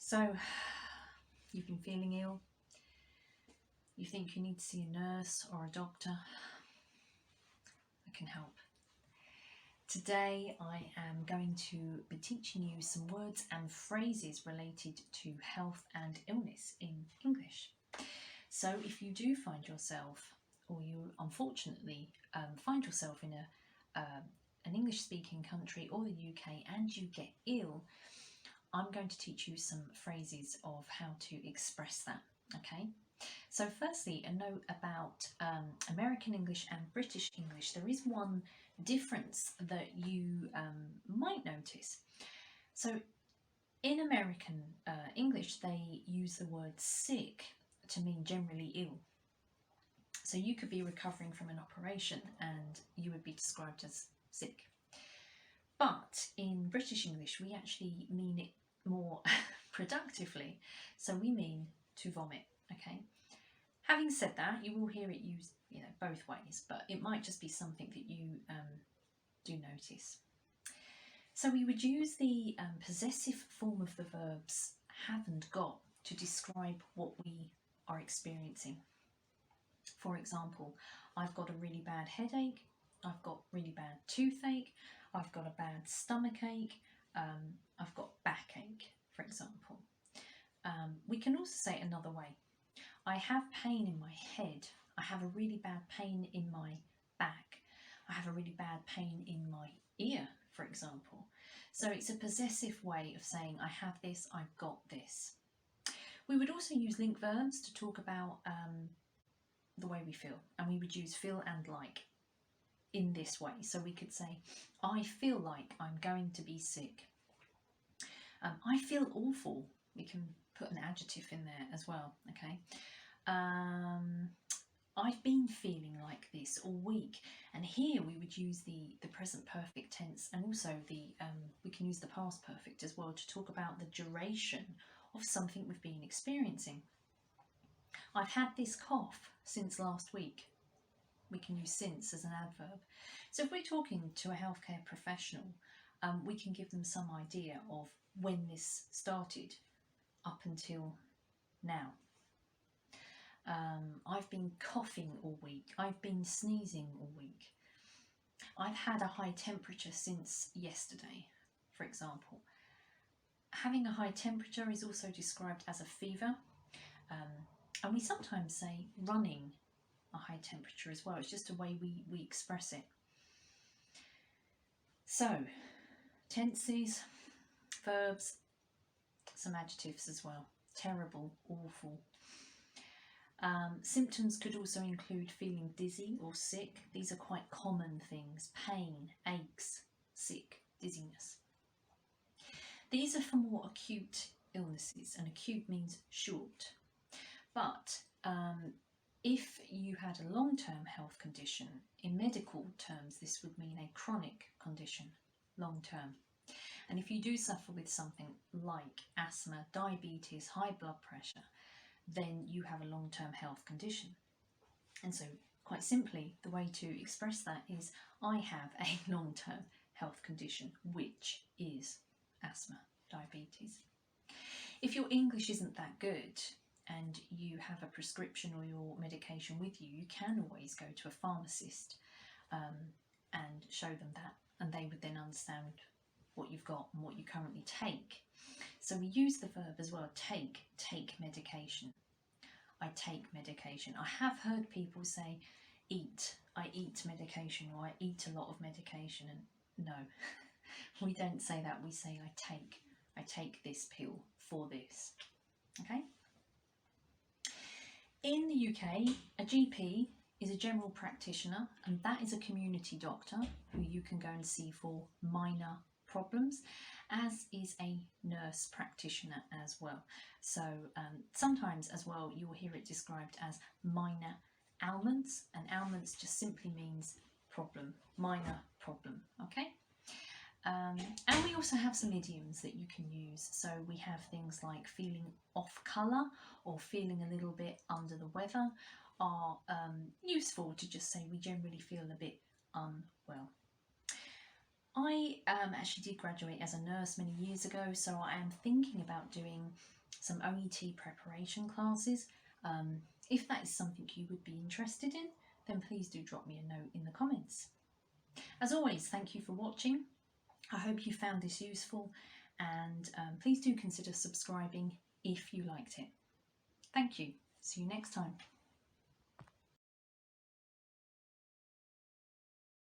So, you've been feeling ill, you think you need to see a nurse or a doctor. I can help. Today I am going to be teaching you some words and phrases related to health and illness in English. So if you do find yourself, or you unfortunately find yourself in an English speaking country or the UK and you get ill, I'm going to teach you some phrases of how to express that, okay? So firstly, a note about American English and British English. There is one difference that you might notice. So in American English, they use the word sick to mean generally ill. So you could be recovering from an operation and you would be described as sick. But in British English, we actually mean it more productively. So we mean to vomit, okay? Having said that, you will hear it used, both ways, but it might just be something that you do notice. So we would use the possessive form of the verbs have and got to describe what we are experiencing. For example, I've got a really bad headache, I've got really bad toothache, I've got a bad stomachache, I've got backache, for example. We can also say it another way. I have pain in my head. I have a really bad pain in my back. I have a really bad pain in my ear, for example. So it's a possessive way of saying I have this, I've got this. We would also use link verbs to talk about the way we feel, and we would use feel and like in this way. So we could say, I feel like I'm going to be sick. I feel awful. We can put an adjective in there as well, okay? I've been feeling like this all week, and here we would use the present perfect tense, and also we can use the past perfect as well to talk about the duration of something we've been experiencing. I've had this cough since last week. We can use since as an adverb. So if we're talking to a healthcare professional, we can give them some idea of when this started up until now. I've been coughing all week. I've been sneezing all week. I've had a high temperature since yesterday, for example. Having a high temperature is also described as a fever, and we sometimes say running a high temperature as well. It's just a way we express it. So, tenses, verbs, some adjectives as well. Terrible, awful. Symptoms could also include feeling dizzy or sick. These are quite common things. Pain, aches, sick, dizziness. These are for more acute illnesses, and acute means short. But if you had a long-term health condition, in medical terms this would mean a chronic condition, long-term. And if you do suffer with something like asthma, diabetes, high blood pressure, then you have a long-term health condition. And so, quite simply, the way to express that is I have a long-term health condition, which is asthma, diabetes. If your English isn't that good and you have a prescription or your medication with you, you can always go to a pharmacist and show them that, and they would then understand what you've got and what you currently take. So we use the verb as well, take medication. I take medication. I have heard people say eat, I eat medication, or I eat a lot of medication, and no, we don't say that. We say I take this pill for this, okay? In the UK, a GP is a general practitioner, and that is a community doctor who you can go and see for minor problems, as is a nurse practitioner as well. So sometimes as well you'll hear it described as minor ailments, and ailments just simply means problem, minor problem, okay? And we also have some idioms that you can use. So we have things like feeling off colour or feeling a little bit under the weather are useful to just say we generally feel a bit unwell. I actually did graduate as a nurse many years ago, so I am thinking about doing some OET preparation classes. If that is something you would be interested in, then please do drop me a note in the comments. As always, thank you for watching. I hope you found this useful, and please do consider subscribing if you liked it. Thank you. See you next time.